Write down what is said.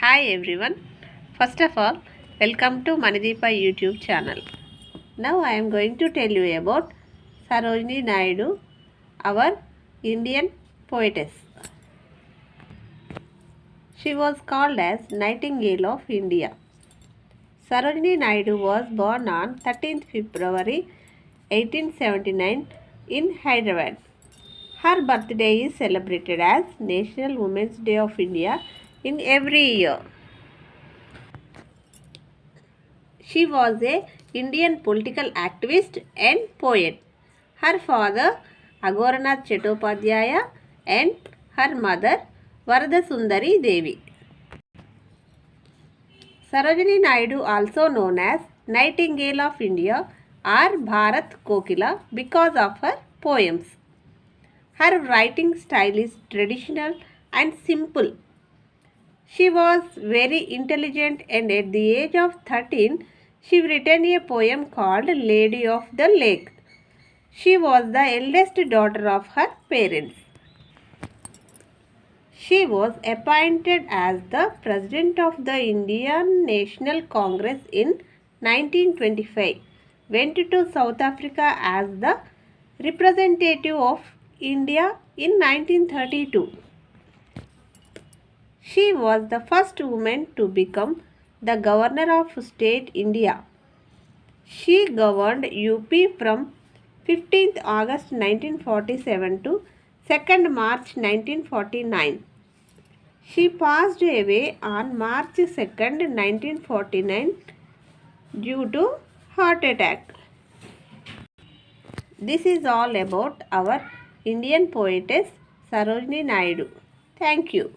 Hi everyone. First of all, welcome to Manideepa YouTube channel. Now I am going to tell you about Sarojini Naidu, our Indian poetess. She was called as Nightingale of India. Sarojini Naidu was born on 13th February 1879 in Hyderabad. Her birthday is celebrated as National Women's Day of India in every year. She was an Indian political activist and poet. Her father, Agoranath Chattopadhyaya, and her mother, Varadasundari Devi. Sarojini Naidu, also known as Nightingale of India or Bharat Kokila, because of her poems. Her writing style is traditional and simple. She was very intelligent, and at the age of 13, she written a poem called Lady of the Lake. She was the eldest daughter of her parents. She was appointed as the President of the Indian National Congress in 1925. Went to South Africa as the representative of India in 1932. She was the first woman to become the Governor of State India. She governed UP from 15th August 1947 to 2nd March 1949. She passed away on March 2nd, 1949 due to heart attack. This is all about our Indian poetess Sarojini Naidu. Thank you.